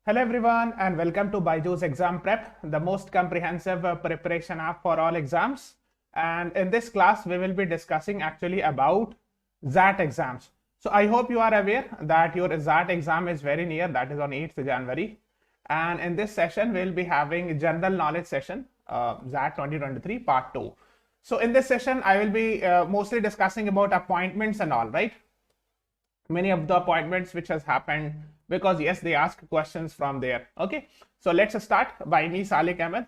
Hello everyone and welcome to BYJU'S Exam Prep, the most comprehensive preparation app for all exams. And in this class, we will be discussing actually about XAT exams. So I hope you are aware that your XAT exam is very near, that is on 8th January. And in this session, we'll be having general knowledge session, XAT 2023 part 2. So in this session, I will be mostly discussing about appointments and all, right? Many of the appointments which has happened, because yes, they ask questions from there. Okay, so let's start by me, Salik Ahmad.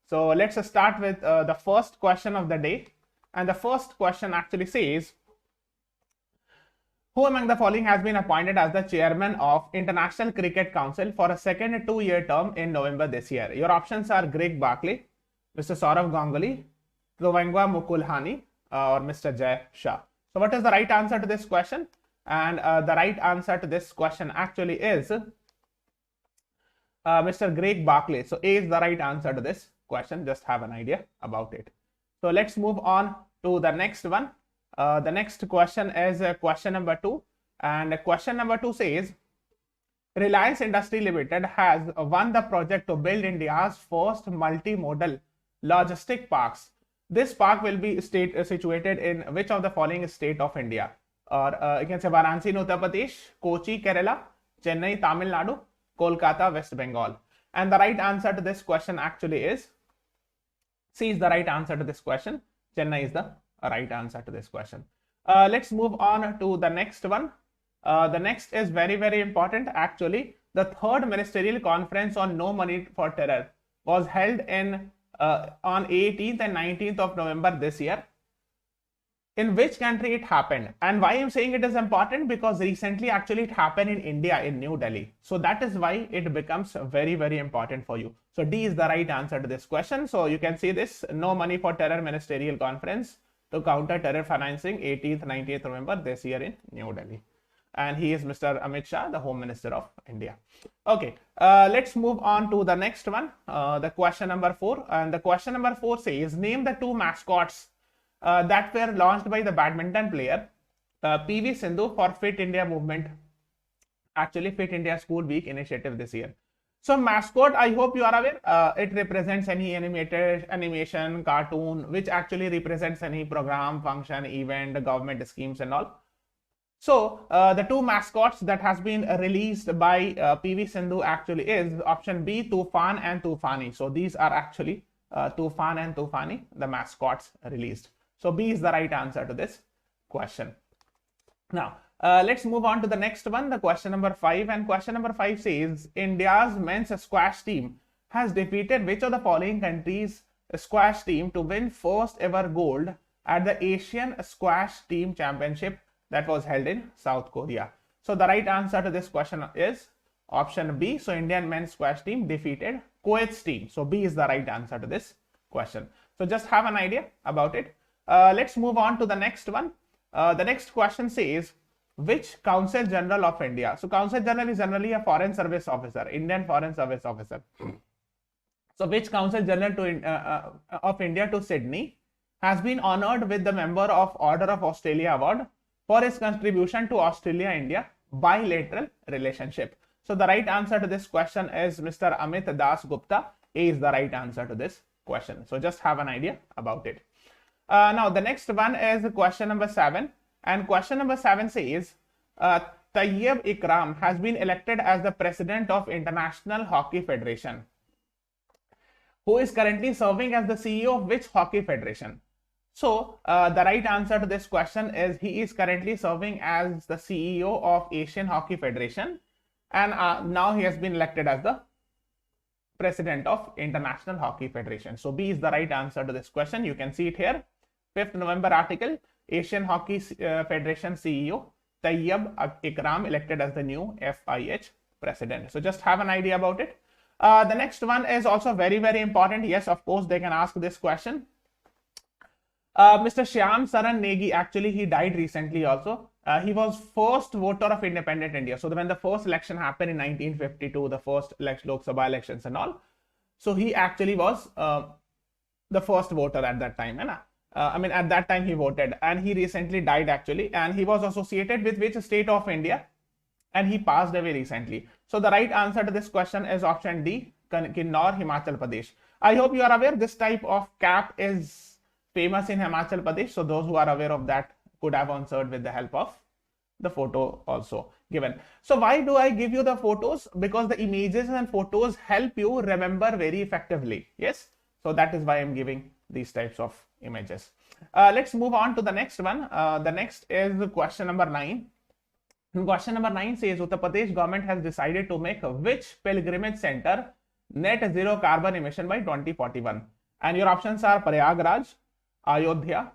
So let's start with the first question of the day, and the first question actually says, who among the following has been appointed as the chairman of International Cricket Council for a second 2-year term in November this year? Your options are Greg Barclay, Mr. Saurav Ganguly, Trivangwa Mukulhani, or Mr. Jay Shah. So what is the right answer to this question? And the right answer to this question actually is Mr. Greg Barclay. So A is the right answer to this question. Just have an idea about it. So let's move on to the next one. The next question is question number 2. And question number 2 says, Reliance Industry Limited has won the project to build India's first multimodal logistic parks. This park will be situated in which of the following state of India? Or you can say Varanasi in Uttar Pradesh, Kochi, Kerala, Chennai, Tamil Nadu, Kolkata, West Bengal. And the right answer to this question actually is C is the right answer to this question. Chennai is the right answer to this question. Let's move on to the next one. The next is very, very important. Actually, the third ministerial conference on no money for terror was held in on 18th and 19th of November this year. In which country it happened? And why I'm saying it is important, because recently actually it happened in India, in New Delhi. So that is why it becomes very, very important for you. So D is the right answer to this question. So you can see this no money for terror ministerial conference to counter terror financing 18th, 19th November this year in New Delhi. And he is Mr. Amit Shah, the Home Minister of India. Okay, let's move on to the next one, the question number 4. And the question number 4 says, name the 2 mascots that were launched by the badminton player PV Sindhu for Fit India movement, actually Fit India School Week initiative this year. So mascot, I hope you are aware, it represents any animation, cartoon, which actually represents any program, function, event, government schemes and all. So the 2 mascots that has been released by PV Sindhu actually is option B, Tufan and Tufani. So these are actually Tufan and Tufani, the mascots released. So B is the right answer to this question. Now, let's move on to the next one, the question number 5. And question number 5 says, India's men's squash team has defeated which of the following countries' squash team to win first ever gold at the Asian Squash Team Championship that was held in South Korea? So the right answer to this question is option B. So Indian men's squash team defeated Kuwait's team. So B is the right answer to this question. So just have an idea about it. Let's move on to the next one. The next question says, which Consul General of India? So Consul General is generally a foreign service officer, Indian foreign service officer. So which Consul General of India to Sydney has been honored with the Member of Order of Australia Award for his contribution to Australia-India bilateral relationship? So the right answer to this question is Mr. Amit Das Gupta. A is the right answer to this question. So just have an idea about it. Now the next one is question number 7, and question number 7 says, Tayyib Ikram has been elected as the president of International Hockey Federation, who is currently serving as the CEO of which hockey federation? So the right answer to this question is he is currently serving as the CEO of Asian Hockey Federation, and now he has been elected as the president of International Hockey Federation. So B is the right answer to this question. You can see it here, 5th November article, Asian Hockey Federation CEO Tayyib Ikram elected as the new FIH president. So just have an idea about it. The next one is also very, very important. Yes, of course, they can ask this question. Mr. Shyam Saran Negi, actually he died recently also. He was first voter of independent India. So when the first election happened in 1952, the first Lok Sabha elections and all, so he actually was the first voter at that time. At that time he voted, and he recently died actually, and he was associated with which state of India? and he passed away recently. So the right answer to this question is option D, Kinnaur, Himachal Pradesh. I hope you are aware this type of cap is famous in Himachal Pradesh. So those who are aware of that could have answered with the help of the photo also given. So why do I give you the photos? Because the images and photos help you remember very effectively. Yes. So that is why I'm giving these types of images. Let's move on to the next one. The next is question number 9. Question number 9 says Uttar Pradesh government has decided to make which pilgrimage center net zero carbon emission by 2041? And your options are Prayagraj, Ayodhya,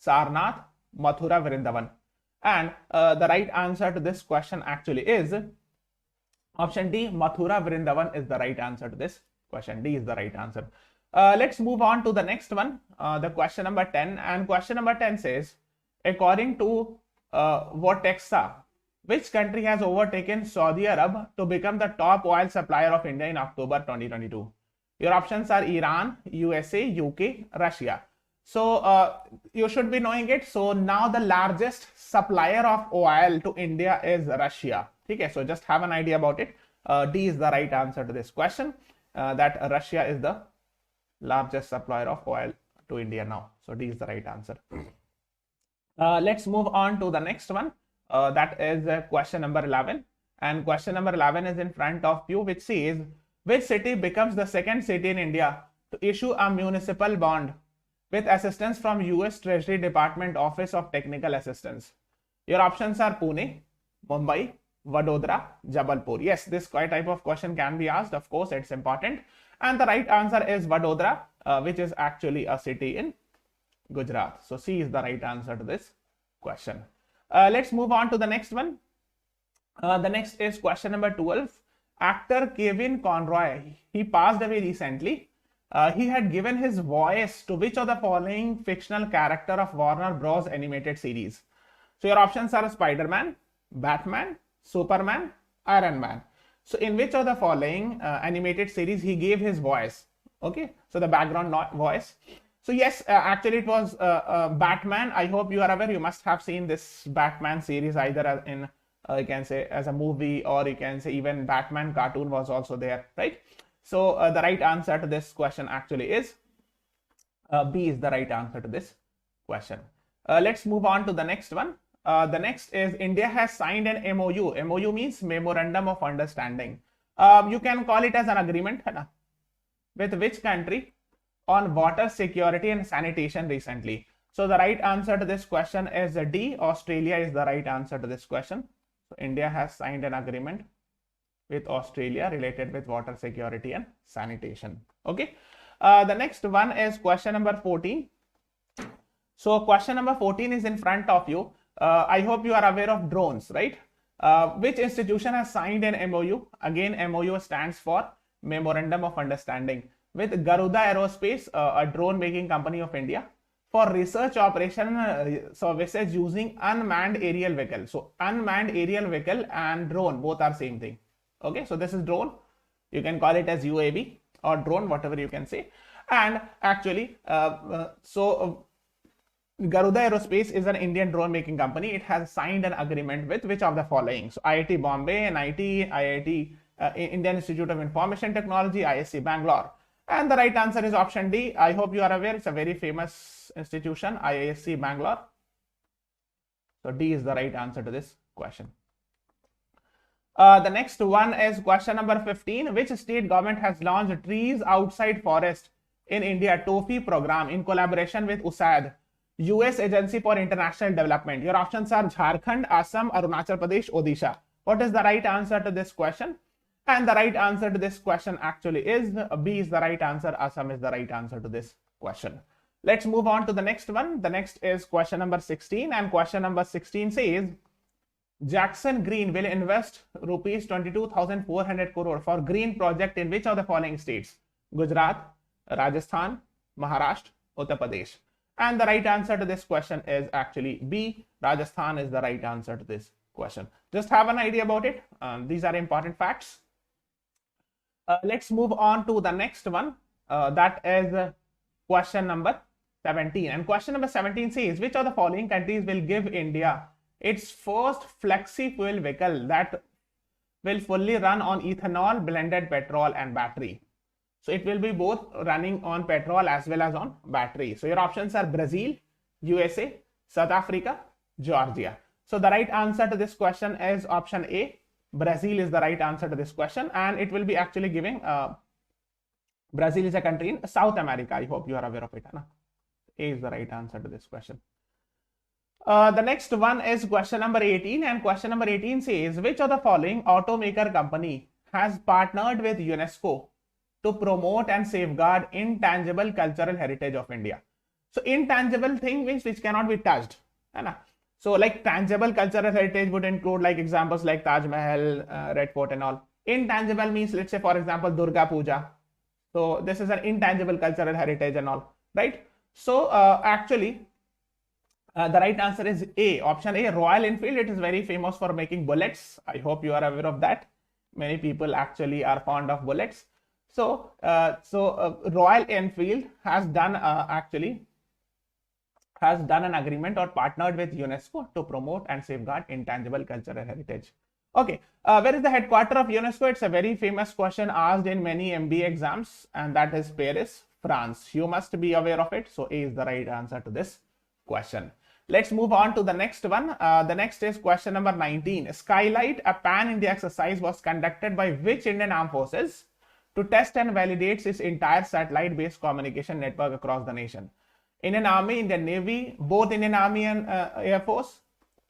Sarnath, Mathura, Vrindavan. And the right answer to this question actually is option D, Mathura, Vrindavan is the right answer to this question. D is the right answer. Let's move on to the next one, the question number 10. And question number 10 says, according to Vortexa, which country has overtaken Saudi Arab to become the top oil supplier of India in October 2022? Your options are Iran, USA, UK, Russia. So you should be knowing it. So now the largest supplier of oil to India is Russia. Okay, so just have an idea about it. D is the right answer to this question, that Russia is the largest supplier of oil to India now. So D is the right answer. Let's move on to the next one. That is question number 11. And question number 11 is in front of you, which says, which city becomes the second city in India to issue a municipal bond with assistance from US Treasury Department Office of Technical Assistance? Your options are Pune, Mumbai, Vadodara, Jabalpur. Yes, this type of question can be asked. Of course, it's important. And the right answer is Vadodara, which is actually a city in Gujarat. So C is the right answer to this question. Let's move on to the next one. The next is question number 12. Actor Kevin Conroy, he passed away recently. He had given his voice to which of the following fictional character of Warner Bros. Animated series? So your options are Spider-Man, Batman, Superman, Iron Man. So in which of the following animated series he gave his voice? Okay, so the background voice. So yes, actually it was Batman. I hope you are aware. You must have seen this Batman series either in you can say as a movie, or you can say even Batman cartoon was also there, right? So the right answer to this question actually is B is the right answer to this question. Let's move on to the next one. The next is India has signed an MOU. MOU means Memorandum of Understanding. You can call it as an agreement with which country on water security and sanitation recently? So the right answer to this question is D. Australia is the right answer to this question. So India has signed an agreement with Australia related with water security and sanitation. Okay. The next one is question number 14. So question number 14 is in front of you. I hope you are aware of drones, right? Which institution has signed an MOU? Again, MOU stands for Memorandum of Understanding with Garuda Aerospace, a drone making company of India, for research operation services using unmanned aerial vehicle. So unmanned aerial vehicle and drone, both are same thing. Okay, so this is drone. You can call it as UAV or drone, whatever you can say. And actually, Garuda Aerospace is an Indian drone making company. It has signed an agreement with which of the following? So IIT Bombay, NIT, IIT, Indian Institute of Information Technology, ISC Bangalore. And the right answer is option D. I hope you are aware. It's a very famous institution, IISc Bangalore. So D is the right answer to this question. The next one is question number 15. Which state government has launched Trees Outside Forest in India TOFI program in collaboration with USAID, US Agency for International Development? Your options are Jharkhand, Assam, Arunachal Pradesh, Odisha. What is the right answer to this question? And the right answer to this question actually is B is the right answer. Assam is the right answer to this question. Let's move on to the next one. The next is question number 16, and question number 16 says Jackson Green will invest rupees 22,400 crore for green project in which of the following states? Gujarat, Rajasthan, Maharashtra, Uttar Pradesh. And the right answer to this question is actually B. Rajasthan is the right answer to this question. Just have an idea about it. These are important facts. Let's move on to the next one. That is question number 17. And question number 17 says, which of the following countries will give India its first flexi fuel vehicle that will fully run on ethanol, blended petrol and battery. So it will be both running on petrol as well as on battery. So your options are Brazil, USA, South Africa, Georgia. So the right answer to this question is option A. Brazil is the right answer to this question, and it will be actually giving Brazil is a country in South America. I hope you are aware of it. Na? A is the right answer to this question. The next one is question number 18, and question number 18 says, which of the following automaker company has partnered with UNESCO to promote and safeguard intangible cultural heritage of India? So intangible thing means which cannot be touched. So like tangible cultural heritage would include like examples like Taj Mahal, Red Fort and all. Intangible means, let's say for example, Durga Puja. So this is an intangible cultural heritage and all, right? So actually the right answer is A, option A, Royal Enfield. It is very famous for making bullets. I hope you are aware of that. Many people actually are fond of bullets. So Royal Enfield has done an agreement or partnered with UNESCO to promote and safeguard intangible cultural heritage. Okay, where is the headquarters of UNESCO? It's a very famous question asked in many MBA exams, and that is Paris, France. You must be aware of it. So A is the right answer to this question. Let's move on to the next one. The next is question number 19. Skylight, a pan-India exercise, was conducted by which Indian Armed Forces to test and validate its entire satellite-based communication network across the nation? Indian Army, Indian Navy, both Indian Army and Air Force,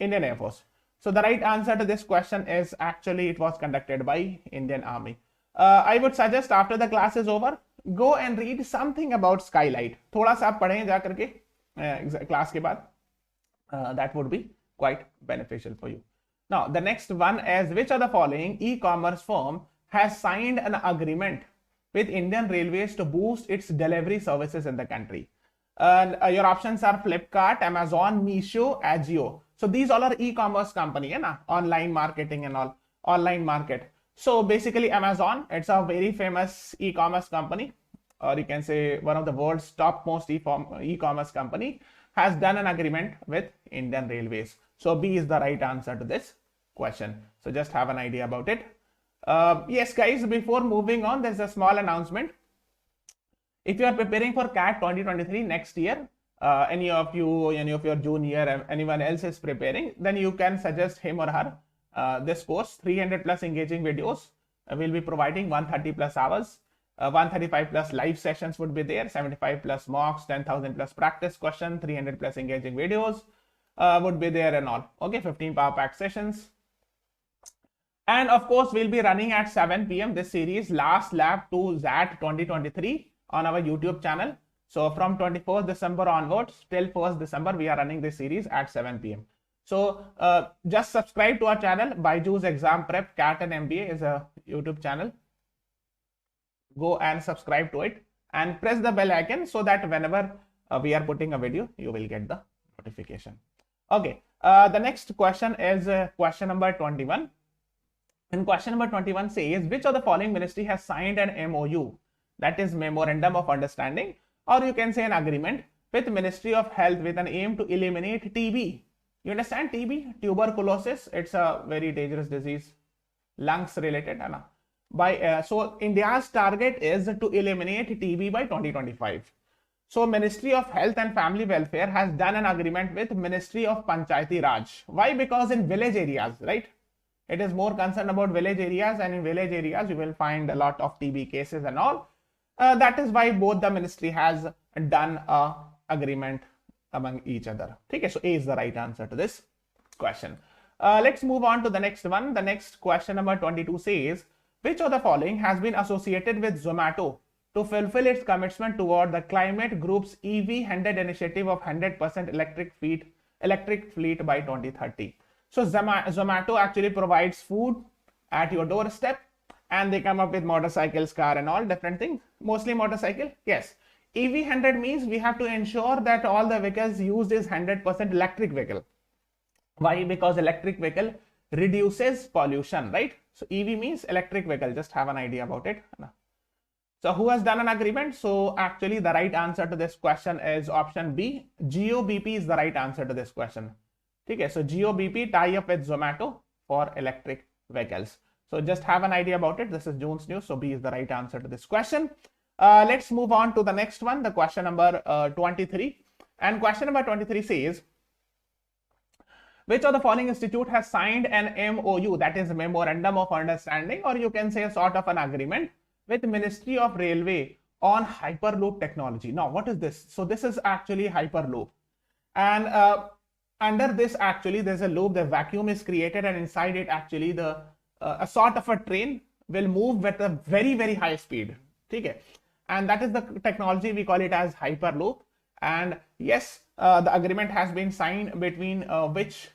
Indian Air Force. So the right answer to this question is actually it was conducted by Indian Army. I would suggest after the class is over, go and read something about Skylight. थोड़ा सा आप पढ़ें जा करके class के बाद. That would be quite beneficial for you. Now, the next one is, which of the following e-commerce firm has signed an agreement with Indian Railways to boost its delivery services in the country? Your options are Flipkart, Amazon, Meesho, Ajio. So these all are e-commerce company, online marketing and all, online market. So basically Amazon, it's a very famous e-commerce company, or you can say one of the world's topmost e-commerce company, has done an agreement with Indian Railways. So B is the right answer to this question. So just have an idea about it. Yes, guys, before moving on, there's a small announcement. If you are preparing for CAT 2023 next year, any of your junior, anyone else is preparing, then you can suggest him or her this course. 300 plus engaging videos. We'll be providing 130 plus hours. 135 plus live sessions would be there, 75 plus mocks, 10,000 plus practice question, 300 plus engaging videos would be there and all. Okay, 15 power pack sessions. And of course, we'll be running at 7 p.m. this series, Last Lap to XAT 2023 on our YouTube channel. So from 24th December onwards till 1st December, we are running this series at 7 p.m. So just subscribe to our channel. BYJU'S Exam Prep, CAT and MBA is a YouTube channel. Go and subscribe to it and press the bell icon so that whenever we are putting a video, you will get the notification. Okay, the next question is question number 21. And question number 21 says, which of the following ministry has signed an MOU, that is Memorandum of Understanding, or you can say an agreement with Ministry of Health with an aim to eliminate TB? You understand TB? Tuberculosis. It's a very dangerous disease, lungs related. So India's target is to eliminate TB by 2025. So Ministry of Health and Family Welfare has done an agreement with Ministry of Panchayati Raj. Why? Because in village areas, right? It is more concerned about village areas, and in village areas you will find a lot of TB cases and all. That is why both the ministry has done a agreement among each other. Okay, so A is the right answer to this question. Let's move on to the next one. The next question number 22 says, which of the following has been associated with Zomato to fulfill its commitment toward the climate group's EV-100 initiative of 100% electric fleet by 2030? So Zomato actually provides food at your doorstep, and they come up with motorcycles, car and all different things. Mostly motorcycle. Yes. EV-100 means we have to ensure that all the vehicles used is 100% electric vehicle. Why? Because electric vehicle reduces pollution, right? So EV means electric vehicle. Just have an idea about it. So who has done an agreement? So actually the right answer to this question is option B. GOBP is the right answer to this question. Okay, so GOBP tie up with Zomato for electric vehicles. So just have an idea about it. This is June's news. So B is the right answer to this question. Let's move on to the next one, the question number 23. And question number 23 says, which of the following institute has signed an MOU, that is Memorandum of Understanding, or you can say sort of an agreement with Ministry of Railway on Hyperloop technology? Now, what is this? So this is actually Hyperloop. And under this, actually, there's a loop, the vacuum is created, and inside it, actually, the a sort of a train will move with a very, very high speed. Okay? And that is the technology, we call it as Hyperloop. And yes, the agreement has been signed between which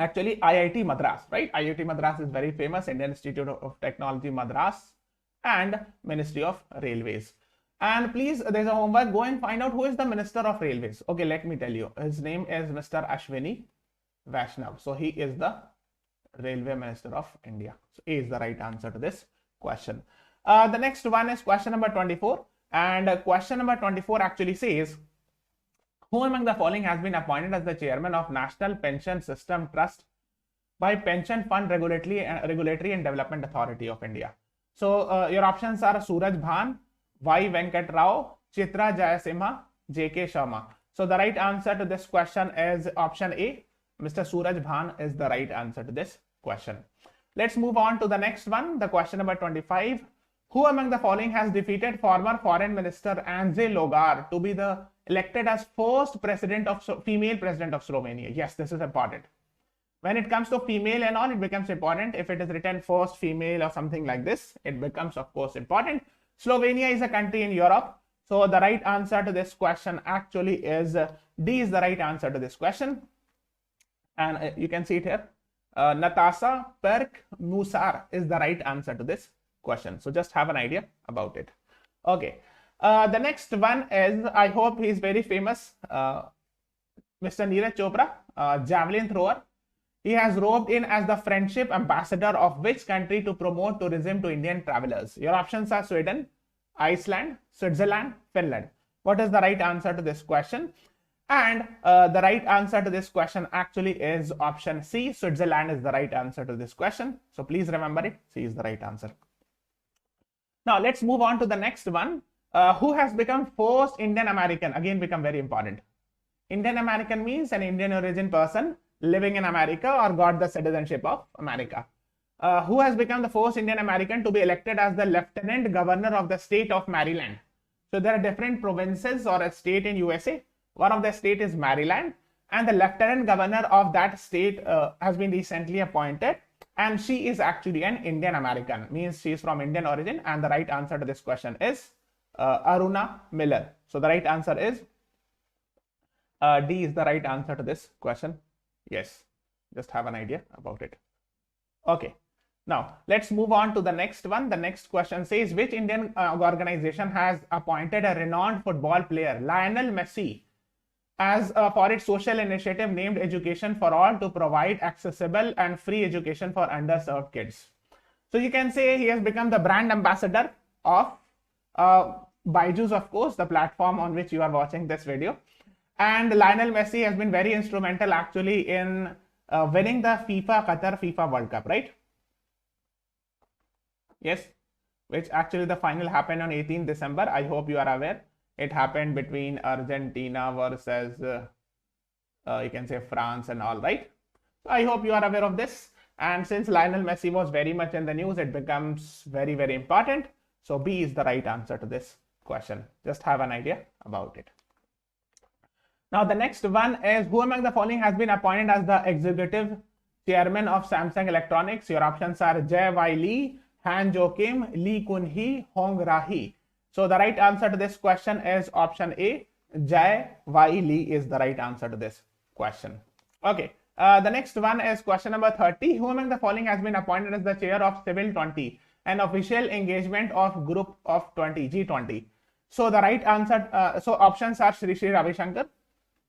actually IIT Madras, right? IIT Madras is very famous, Indian Institute of Technology Madras, and Ministry of Railways. And please, there's a homework, go and find out who is the Minister of Railways. Okay, let me tell you, his name is Mr. Ashwini Vaishnav. So he is the Railway Minister of India. So A is the right answer to this question. The next one is question number 24. And question number 24 actually says, who among the following has been appointed as the chairman of National Pension System Trust by Pension Fund Regulatory and Development Authority of India? So your options are Suraj Bhan, Y. Venkat Rao, Chitra Jayasimha, J.K. Sharma. So the right answer to this question is option A. Mr. Suraj Bhan is the right answer to this question. Let's move on to the next one, the question number 25. Who among the following has defeated former Foreign Minister Anze Logar to be the elected as first female president of Slovenia? Yes, this is important. When it comes to female and all, it becomes important. If it is written first female or something like this, it becomes, of course, important. Slovenia is a country in Europe. So the right answer to this question actually is D is the right answer to this question. And you can see it here. Natasha Perk Musar is the right answer to this question. So just have an idea about it. Okay. The next one is, I hope he is very famous, Mr. Neeraj Chopra, javelin thrower. He has roped in as the friendship ambassador of which country to promote tourism to Indian travelers? Your options are Sweden, Iceland, Switzerland, Finland. What is the right answer to this question? And the right answer to this question actually is option C. Switzerland is the right answer to this question. So please remember it. C is the right answer. Now let's move on to the next one. Who has become first Indian American? Again, become very important. Indian American means an Indian origin person living in America or got the citizenship of America. Who has become the first Indian American to be elected as the Lieutenant Governor of the state of Maryland? So there are different provinces or a state in USA. One of the state is Maryland, and the Lieutenant Governor of that state has been recently appointed, and she is actually an Indian American, means she is from Indian origin, and the right answer to this question is Aruna Miller. So the right answer is D is the right answer to this question. Yes, just have an idea about it. Okay, now let's move on to the next one. The next question says, which Indian organization has appointed a renowned football player, Lionel Messi, as for its social initiative named Education for All to provide accessible and free education for underserved kids? So you can say he has become the brand ambassador of BYJU'S, of course, the platform on which you are watching this video. And Lionel Messi has been very instrumental actually in winning the Qatar FIFA World Cup, right? Yes, which actually the final happened on 18th December. I hope you are aware. It happened between Argentina versus, you can say, France and all, right? So I hope you are aware of this. And since Lionel Messi was very much in the news, it becomes very, very important. So B is the right answer to this question. Just have an idea about it. Now the next one is, who among the following has been appointed as the executive chairman of Samsung Electronics? Your options are Jai Y. Lee, Han Jo Kim, Lee Kun Hee, Hong Ra Hee. So the right answer to this question is option A. Jai Y. Lee is the right answer to this question. Okay. The next one is question number 30. Who among the following has been appointed as the chair of Civil 20, an official engagement of Group of 20, G20? So the right answer, so options are Shri Shri Ravi Shankar,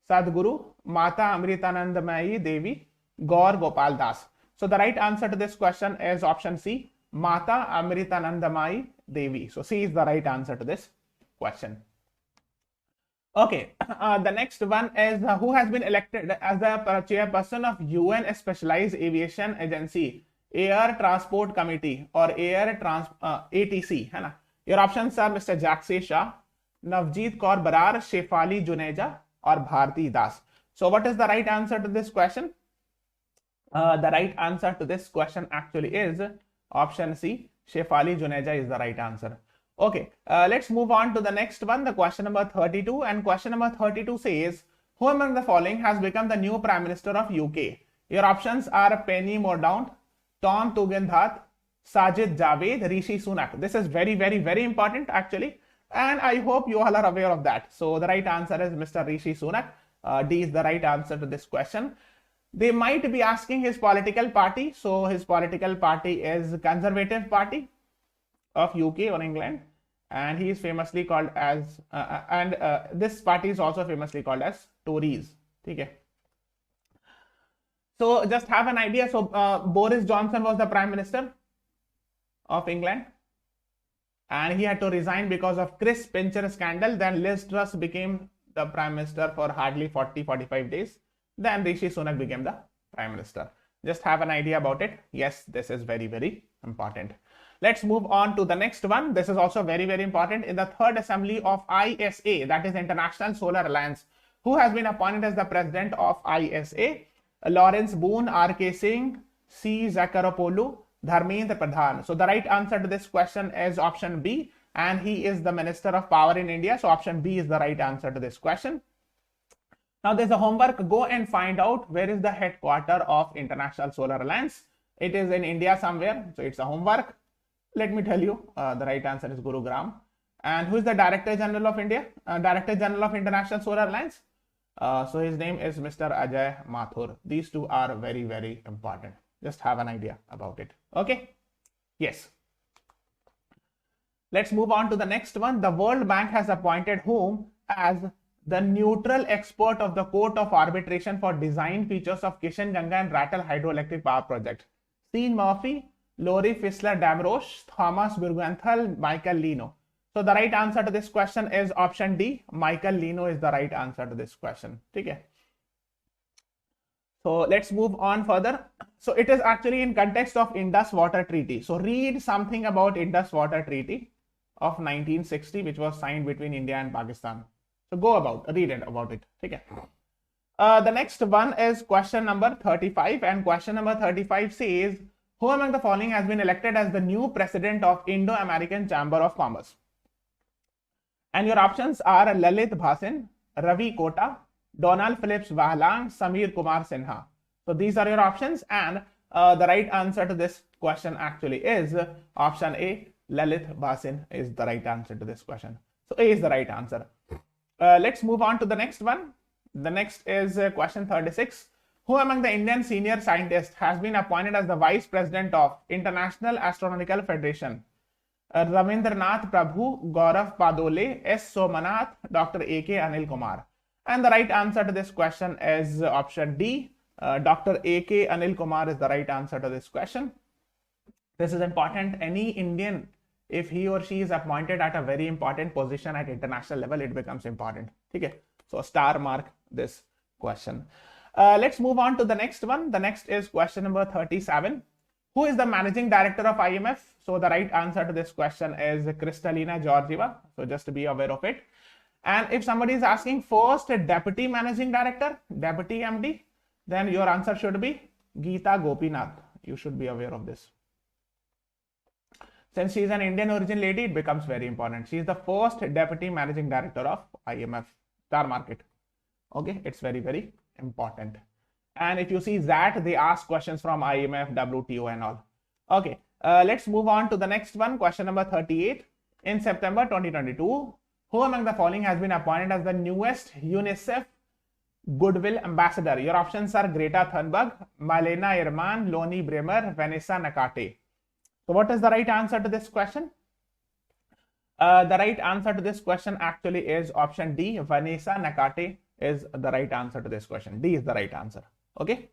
Sadhguru, Mata Amritanandamayi Devi, Gaur Gopal Das. So the right answer to this question is option C. Mata Amritanandamayi Devi. So C is the right answer to this question. Okay, the next one is who has been elected as the chairperson of UN Specialized Aviation Agency Air Transport Committee or ATC, है ना? Your options are Mr. Jagshay Shah, Navjeet Kaur Barar, Shefali Juneja, or Bharti Das. So what is the right answer to this question? The right answer to this question actually is option C. Shefali Juneja is the right answer. Okay, let's move on to the next one, the question number 32. And question number 32 says, who among the following has become the new Prime Minister of UK? Your options are Penny Mordaunt, Tom Tugendhat, Sajid Javed, Rishi Sunak. This is very, very, very important actually. And I hope you all are aware of that. So the right answer is Mr. Rishi Sunak. D is the right answer to this question. They might be asking his political party. So his political party is Conservative Party of UK or England. And he is famously called as, this party is also famously called as Tories. Okay. So just have an idea. So Boris Johnson was the Prime Minister of England. And he had to resign because of Chris Pincher scandal. Then Liz Truss became the Prime Minister for hardly 40-45 days. Then Rishi Sunak became the Prime Minister. Just have an idea about it. Yes, this is very, very important. Let's move on to the next one. This is also very, very important. In the third assembly of ISA, that is International Solar Alliance, who has been appointed as the president of ISA? Lawrence Boone, R.K. Singh, C. Zakharopoulou, Dharmendra Pradhan. So the right answer to this question is option B, and he is the Minister of Power in India. So option B is the right answer to this question. Now there's a homework. Go and find out where is the headquarter of International Solar Alliance. It is in India somewhere. So it's a homework. Let me tell you, the right answer is Gurugram. And who is the Director General of India? Director General of International Solar Alliance? So his name is Mr. Ajay Mathur. These two are very, very important. Just have an idea about it. Okay. Yes. Let's move on to the next one. The World Bank has appointed whom as the neutral expert of the Court of Arbitration for design features of Kishanganga and Rattle hydroelectric power project? Sean Murphy, Lori Fisler Damrosch, Thomas Burgenthal, Michael Lino. So the right answer to this question is option D. Michael Lino is the right answer to this question. Okay. So let's move on further. So it is actually in context of Indus Water Treaty. So read something about Indus Water Treaty of 1960, which was signed between India and Pakistan. So read it about it. Okay. The next one is question number 35, and question number 35 says, who among the following has been elected as the new president of Indo-American Chamber of Commerce? And your options are Lalit Bhasin, Ravi Kota, Donald Phillips Wahlang, Samir Kumar Sinha. So these are your options, and the right answer to this question actually is option A. Lalit Bhasin is the right answer to this question. So A is the right answer. Let's move on to the next one. The next is question 36. Who among the Indian senior scientists has been appointed as the vice president of International Astronomical Federation? Ravindranath Prabhu, Gaurav Padole, S. Somanath, Dr. A.K. Anil Kumar. And the right answer to this question is option D. Dr. A.K. Anil Kumar is the right answer to this question. This is important. Any Indian, if he or she is appointed at a very important position at international level, it becomes important. Okay. So star mark this question. Let's move on to the next one. The next is question number 37. Who is the managing director of IMF? So the right answer to this question is Kristalina Georgieva. So just to be aware of it. And if somebody is asking first deputy managing director, deputy MD, then your answer should be Geeta Gopinath. You should be aware of this. Since she is an Indian origin lady, it becomes very important. She is the first deputy managing director of IMF. Star market. Okay, it's very, very important. And if you see that, they ask questions from IMF, WTO and all. Okay, let's move on to the next one. Question number 38. In September 2022, who among the following has been appointed as the newest UNICEF Goodwill Ambassador? Your options are Greta Thunberg, Malena Irman, Loni Bremer, Vanessa Nakate. So what is the right answer to this question? The right answer to this question actually is option D. Vanessa Nakate is the right answer to this question. D is the right answer. Okay.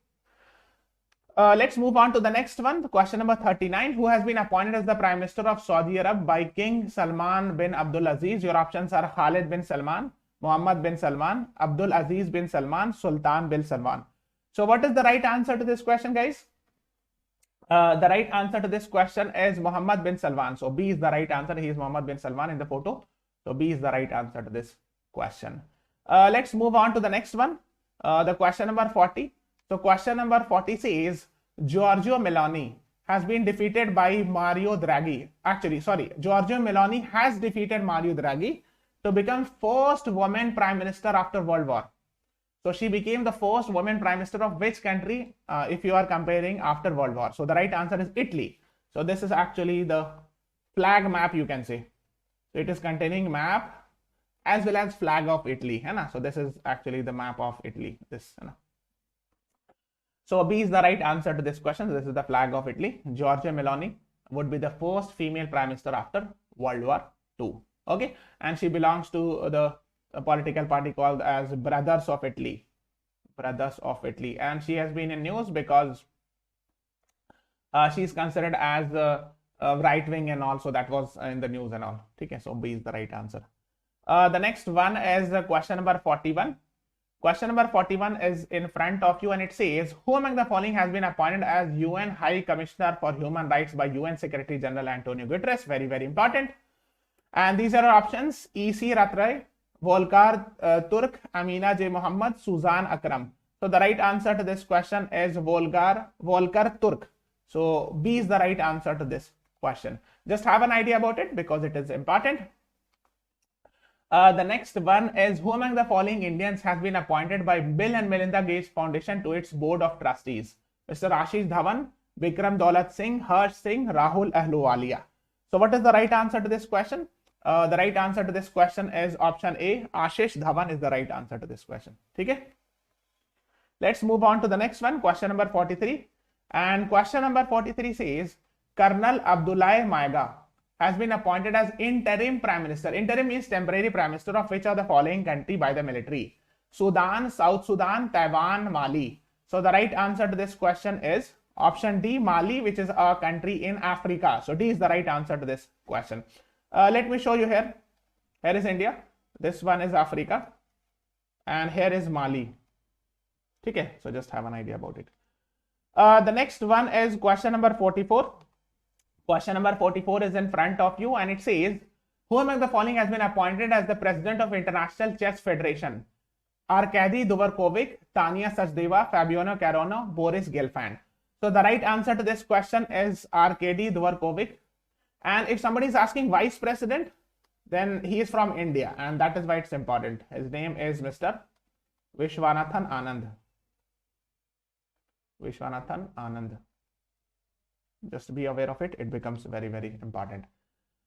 Let's move on to the next one. Question number 39. Who has been appointed as the Prime Minister of Saudi Arab by King Salman bin Abdul Aziz? Your options are Khalid bin Salman, Mohammed bin Salman, Abdul Aziz bin Salman, Sultan bin Salman. So what is the right answer to this question, guys? The right answer to this question is Mohammed bin Salman. So B is the right answer. He is Mohammed bin Salman in the photo. So B is the right answer to this question. Let's move on to the next one. The question number 40. So question number 40 says Giorgio Meloni has been defeated by Mario Draghi. Actually, sorry, Giorgio Meloni has defeated Mario Draghi to become first woman prime minister after World War. So she became the first woman prime minister of which country if you are comparing after World War? So the right answer is Italy. So this is actually the flag map, you can say. So it is containing map as well as flag of Italy. So this is actually the map of Italy. This. So B is the right answer to this question. This is the flag of Italy. Giorgia Meloni would be the first female prime minister after World War II. Okay, and she belongs to the political party called as Brothers of Italy. Brothers of Italy, and she has been in news because she is considered as right wing and also that was in the news and all. Okay, so B is the right answer. The next one is question number 41. Question number 41 is in front of you and it says, who among the following has been appointed as UN High Commissioner for Human Rights by UN Secretary General Antonio Guterres? Very, very important. And these are our options: E.C. Ratray, Volker Turk, Amina J. Muhammad, Suzanne Akram. So the right answer to this question is Volker Turk. So B is the right answer to this question. Just have an idea about it because it is important. The next one is, who among the following Indians has been appointed by Bill and Melinda Gates Foundation to its board of trustees? Mr. Ashish Dhawan, Vikram Daulat Singh, Harsh Singh, Rahul Ahluwalia. So what is the right answer to this question? The right answer to this question is option A. Ashish Dhawan is the right answer to this question. Okay. Let's move on to the next one, question number 43. And question number 43 says, Colonel Abdullah Maiga has been appointed as interim prime minister. Interim means temporary prime minister of which of the following country by the military? Sudan, South Sudan, Taiwan, Mali. So the right answer to this question is option D, Mali, which is a country in Africa. So D is the right answer to this question. Let me show you here. Here is India. This one is Africa. And here is Mali. Okay, so just have an idea about it. The next one is question number 44. Question number 44 is in front of you and it says, who among the following has been appointed as the president of International Chess Federation? Arkady Dvorkovic, Tanya Sachdeva, Fabiano Caruana, Boris Gelfand. So the right answer to this question is Arkady Dvorkovic. And if somebody is asking vice president, then he is from India and that is why it's important. His name is Mr. Vishwanathan Anand. Vishwanathan Anand. Just be aware of it. It becomes very, very important.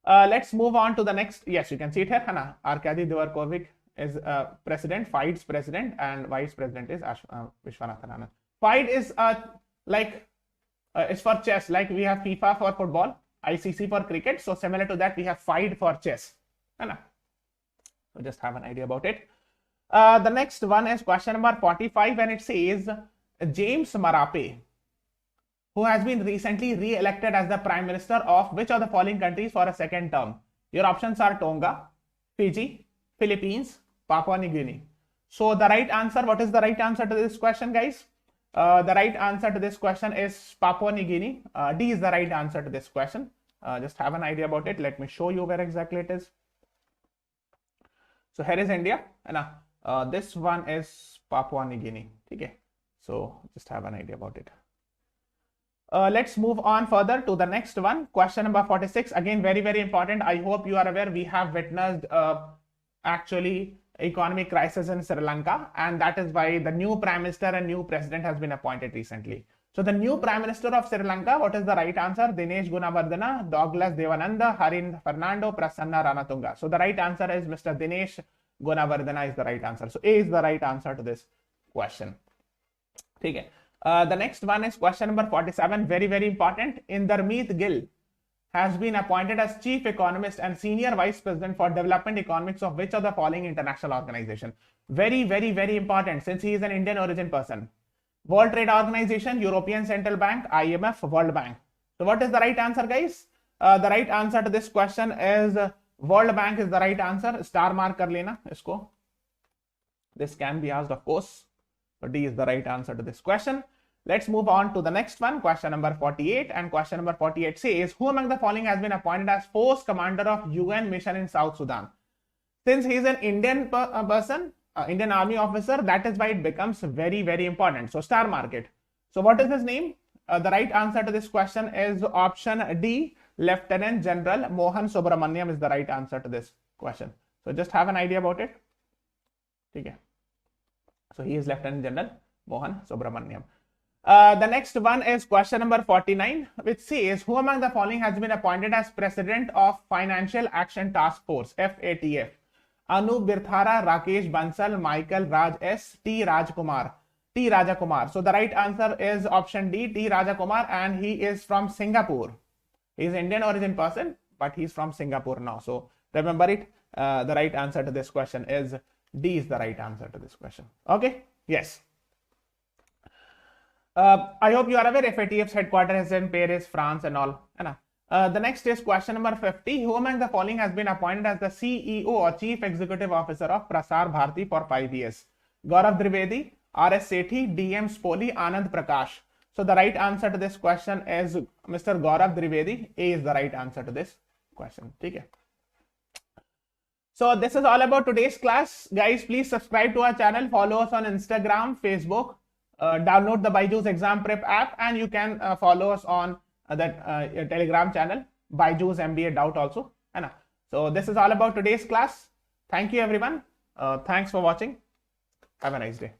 Let's move on to the next. Yes, you can see it here. Arkady Dvorkovic is president, FIDE's president, and vice president is Vishwanathan Anand. FIDE is it's for chess. Like we have FIFA for football, ICC for cricket. So similar to that, we have FIDE for chess. So just have an idea about it. The next one is question number 45 and it says, James Marape, who has been recently re-elected as the prime minister of which of the following countries for a second term? Your options are Tonga, Fiji, Philippines, Papua New Guinea. So the right answer, what is the right answer to this question, guys? The right answer to this question is Papua New Guinea. D is the right answer to this question. Just have an idea about it. Let me show you where exactly it is. So here is India and this one is Papua New Guinea. Okay. So just have an idea about it. Let's move on further to the next one. Question number 46. Again, very, very important. I hope you are aware we have witnessed actually economic crisis in Sri Lanka, and that is why the new prime minister and new president has been appointed recently. So the new prime minister of Sri Lanka, what is the right answer? Dinesh Gunawardena, Douglas Devananda, Harin Fernando, Prasanna Ranatunga. So the right answer is Mr. Dinesh Gunawardena is the right answer. So A is the right answer to this question. Okay. The next one is question number 47. Very, very important. Indermeet Gill has been appointed as chief economist and senior vice president for development economics of which of the following international organization? Very, very, very important since he is an Indian origin person. World Trade Organization, European Central Bank, IMF, World Bank. So what is the right answer, guys? The right answer to this question is World Bank is the right answer. Star mark kar lena isko. This can be asked, of course. So D is the right answer to this question. Let's move on to the next one, question number 48. And question number 48 says, who among the following has been appointed as force commander of UN mission in South Sudan? Since he is an Indian person, Indian army officer, that is why it becomes very, very important. So star mark it. So what is his name? The right answer to this question is option D, Lieutenant General Mohan Subramaniam is the right answer to this question. So just have an idea about it. Okay. So he is Lieutenant General Mohan Subramaniam. The next one is question number 49, which says, who among the following has been appointed as President of Financial Action Task Force, FATF? Anu Birthara, Rakesh Bansal, Michael Raj S, T Rajakumar. So the right answer is option D, T Rajakumar, and he is from Singapore. He is Indian origin person, but he's from Singapore now. So remember it. The right answer to this question is D is the right answer to this question. Okay. Yes. I hope you are aware FATF's headquarters is in Paris, France, and all. The next is question number 50. Who among the following has been appointed as the CEO or Chief Executive Officer of Prasar Bharati for 5 years? Gaurav Trivedi, R.S. Sethi, D.M. Spoli, Anand Prakash. So the right answer to this question is Mr. Gaurav Trivedi. A is the right answer to this question. Okay. So this is all about today's class. Guys, please subscribe to our channel. Follow us on Instagram, Facebook. Download the BYJU'S Exam Prep app, and you can follow us on the Telegram channel, BYJU'S MBA Doubt also. So this is all about today's class. Thank you everyone. Thanks for watching. Have a nice day.